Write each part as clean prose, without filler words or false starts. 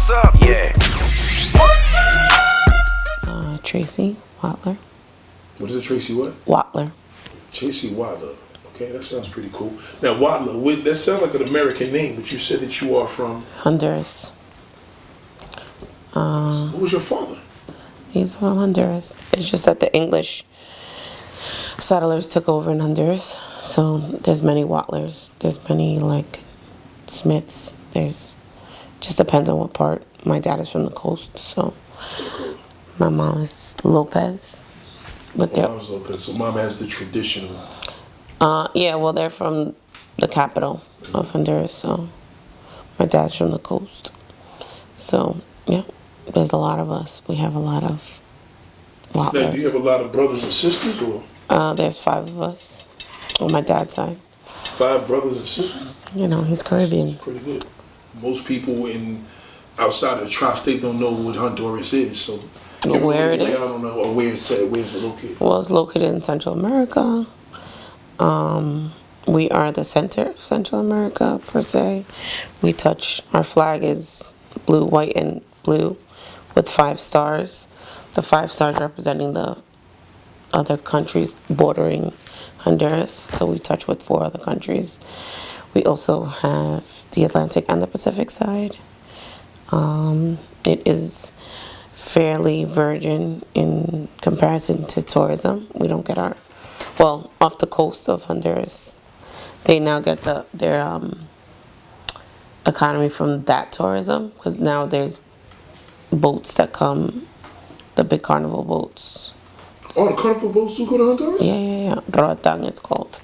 what's up? Yeah. Tracy Watler. What is it, Tracy what? Watler. Tracy Watler. Okay, that sounds pretty cool. Now, Watler, that sounds like an American name, but you said that you are from Honduras. Who was your father? He's from Honduras. It's just that the English settlers took over in Honduras. So there's many Watlers. There's many like Smiths. Just depends on what part. My dad is from the coast, so my mom is Lopez. But Mom's Lopez. So mom has the traditional. yeah, well they're from the capital of Honduras, so my dad's from the coast. So yeah, there's a lot of us. We have a lot of Watlers. Now, do you have a lot of brothers and sisters, or? There's 5 of us on my dad's side. 5 brothers and sisters? You know, he's Caribbean. That's pretty good. Most people outside of the tri-state don't know what Honduras is, so Where it is? I don't know, or where it's located. Well, it's located in Central America. We are the center of Central America, per se. Our flag is blue, white, and blue with 5 stars. The 5 stars representing the other countries bordering Honduras. So we touch with 4 other countries. We also have the Atlantic and the Pacific side. It is fairly virgin in comparison to tourism. We don't get off the coast of Honduras. They now get their economy from that tourism, because now there's boats that come, the big carnival boats. Oh, the carnival boats do go to Honduras? Yeah. Roatán it's called.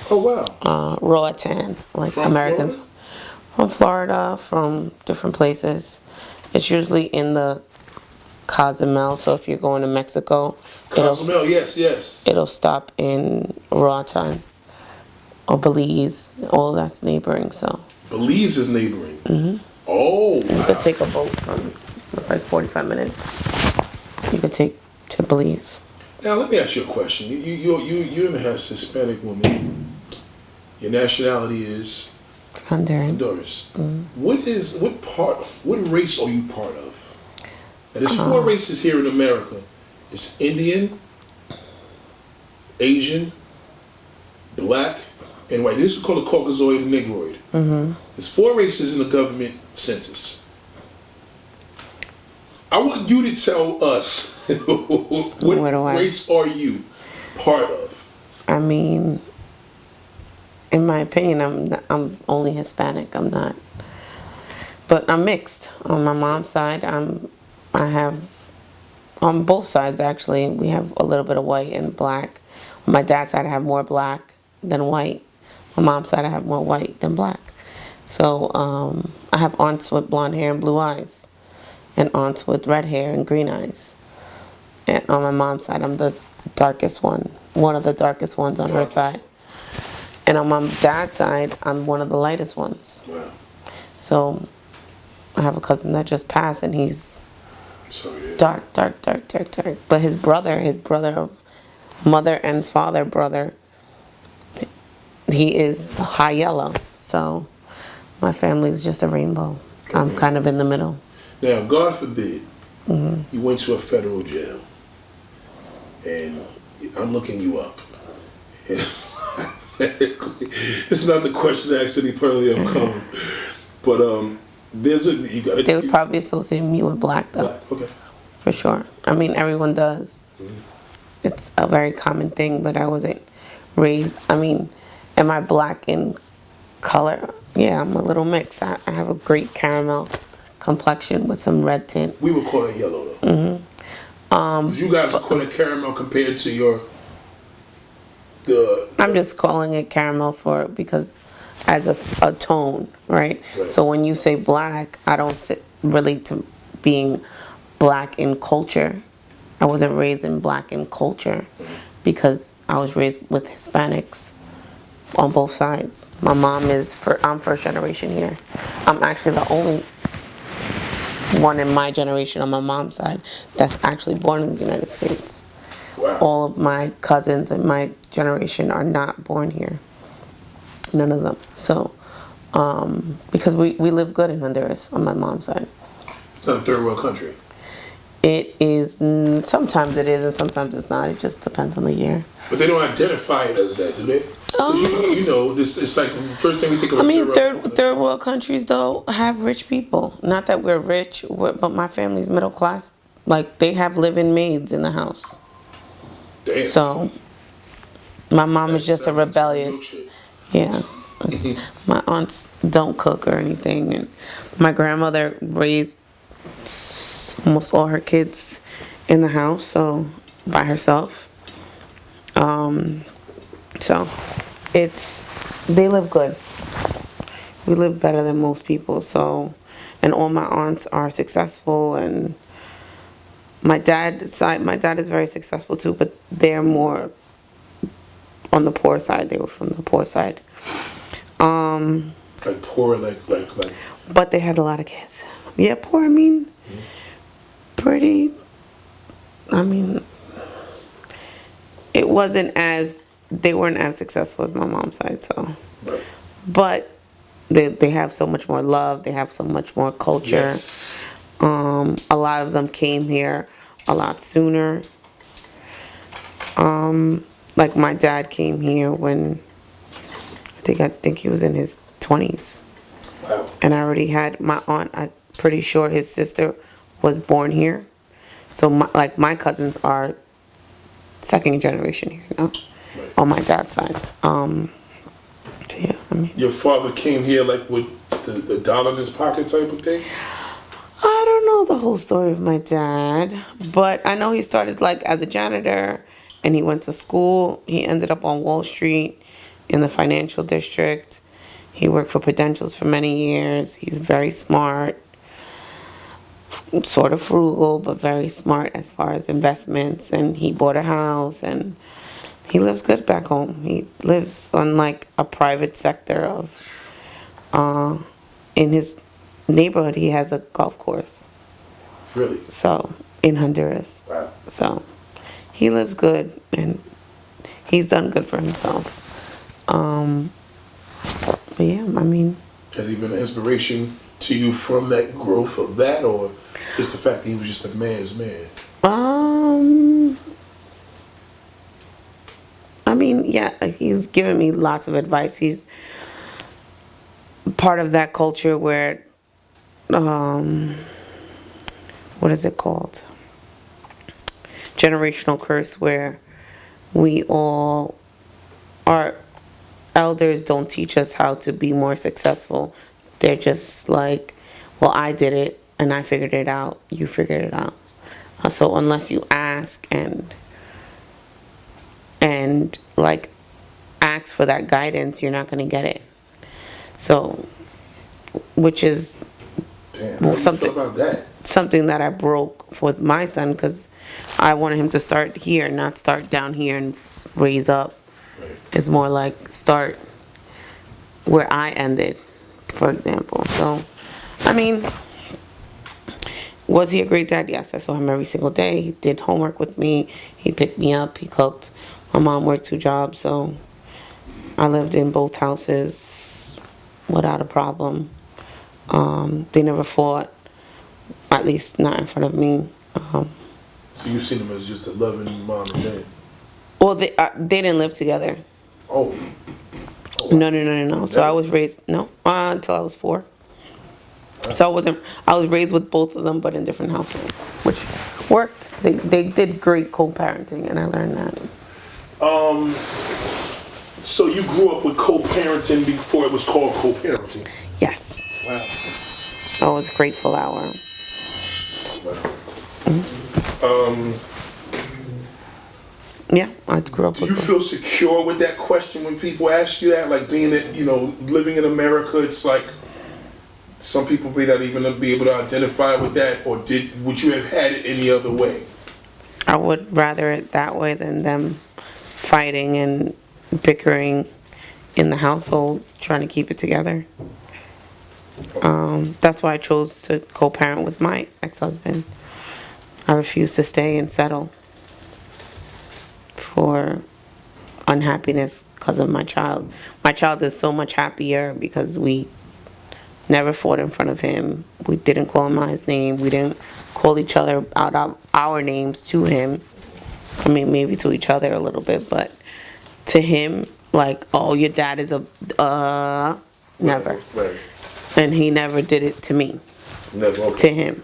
Oh, wow. Roatan, like From Americans. Florida? From Florida, from different places. It's usually in the Cozumel, so if you're going to Mexico, Cozumel, yes. it'll stop in Roatan or Belize. All that's neighboring, so. Belize is neighboring. Mm-hmm. Oh, wow. You could take a boat it's like 45 minutes. You could take to Belize. Now, let me ask you a question. You're in a Hispanic woman. Your nationality is Honduras. Mm-hmm. What race are you part of? Now, there's 4 races here in America. It's Indian, Asian, Black, and white. This is called a Caucasoid and Negroid. Mm-hmm. There's 4 races in the government census. I want you to tell us what race are you part of? I mean, in my opinion, I'm only Hispanic. I'm not, but I'm mixed. On my mom's side, I have, on both sides actually, we have a little bit of white and black. On my dad's side, I have more black than white. My mom's side, I have more white than black. So I have aunts with blonde hair and blue eyes, and aunts with red hair and green eyes. And on my mom's side, I'm the darkest one of the darkest ones on her side. And on my dad's side, I'm one of the lightest ones. Wow. So I have a cousin that just passed, and he's dark. But his brother of mother and father brother, he is high yellow. So my family's just a rainbow. I'm kind of in the middle. Now, God forbid, you went to a federal jail, and I'm looking you up. And it's not the question I asked any party of color, but they would probably associate me with black, though. Black, okay. For sure. I mean, everyone does. Mm-hmm. It's a very common thing, but I wasn't raised. I mean, am I black in color? Yeah, I'm a little mixed. I have a great caramel complexion with some red tint. We would call it yellow, though. Mm-hmm. 'Cause you guys call it caramel compared to I'm just calling it caramel because as a tone, right? So when you say black, I don't relate to being black in culture. I wasn't raised in black in culture because I was raised with Hispanics on both sides. My mom I'm first generation here. I'm actually the only one in my generation on my mom's side that's actually born in the United States. Wow. All of my cousins in my generation are not born here. None of them. So, because we live good in Honduras on my mom's side. It's not a third world country. It is, sometimes it is and sometimes it's not. It just depends on the year. But they don't identify it as that, do they? 'Cause you know, this it's like the first thing we think of. I mean, third world countries though have rich people. Not that we're rich, but my family's middle class. Like they have live-in maids in the house. Damn. So my mom is just a rebellious. Yeah. My aunts don't cook or anything, and my grandmother raised almost all her kids in the house, so by herself. So they live good. We live better than most people. So, and all my aunts are successful, and my dad's side, my dad is very successful too, but they're more on the poor side. They were from the poor side. Like poor, like. But they had a lot of kids. Yeah, poor. I mean, pretty. I mean, it wasn't as they weren't as successful as my mom's side. So, Right. but they have so much more love. They have so much more culture. Yes. A lot of them came here a lot sooner. Like my dad came here when I think he was in his 20s. Wow. And I already had my aunt, I'm pretty sure his sister was born here. So my cousins are second generation here now, Right. on my dad's side. So yeah, I mean, Your father came here like with the dollar in his pocket type of thing? I don't know the whole story of my dad, but I know he started like as a janitor and he went to school. He ended up on Wall Street in the financial district. He worked for Prudential's for many years. He's very smart, sort of frugal, but very smart as far as investments. And he bought a house and he lives good back home. He lives on like a private sector of, in his neighborhood, he has a golf course. Really? So, in Honduras. Wow. So, he lives good and he's done good for himself. But yeah, I mean, Has he been an inspiration to you from that growth of that, or just the fact that he was just a man's man? I mean, yeah, he's given me lots of advice. He's part of that culture where, what is it called? Generational curse, where our elders don't teach us how to be more successful. They're just like, well, I did it and I figured it out. You figured it out. So unless you ask and like ask for that guidance, you're not going to get it. So, which is Damn, how do you feel about that? something that I broke with my son, because I wanted him to start here, not start down here and raise up. Right. It's more like start where I ended, for example. So, I mean, was he a great dad? Yes, I saw him every single day. He did homework with me. He picked me up. He cooked. My mom worked 2 jobs, so I lived in both houses without a problem. They never fought, at least not in front of me. So you seen him as just a loving mom and dad? Well, they didn't live together. Oh. No. So I was raised until I was 4. So I was raised with both of them, but in different households, which worked. They did great co-parenting, and I learned that. So you grew up with co-parenting before it was called co-parenting? Yes. Wow. Oh, it was grateful hour. Yeah, I grew up Do with you them. feel secure with that question when people ask you that? Like being that, living in America, it's like some people may not even be able to identify with that, or would you have had it any other way? I would rather it that way than them fighting and bickering in the household, trying to keep it together. That's why I chose to co-parent with my ex-husband. I refused to stay and settle for unhappiness because of my child. My child is so much happier because we Never fought in front of him. We didn't call him out his name. We didn't call each other out of our names to him. I mean, maybe to each other a little bit, but to him, like, oh, your dad is a, never. Right. And he never did it to me, Never. to Okay. him.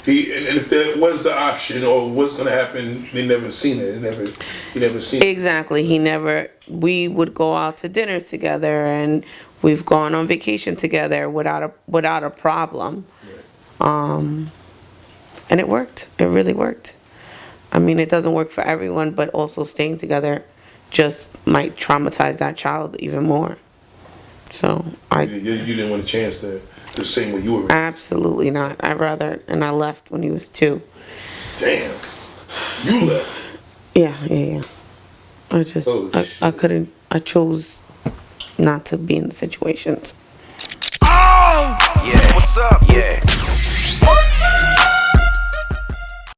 And if that was the option or what's going to happen, they never seen it. He never seen it. Exactly. We would go out to dinners together, and we've gone on vacation together without a problem. Right. And it worked. It really worked. I mean, it doesn't work for everyone, but also staying together just might traumatize that child even more. So You didn't want a chance to the same way you were raised. absolutely not. And I left when he was 2. Damn. You left. Yeah. I Oh, couldn't, I chose not to be in the situations.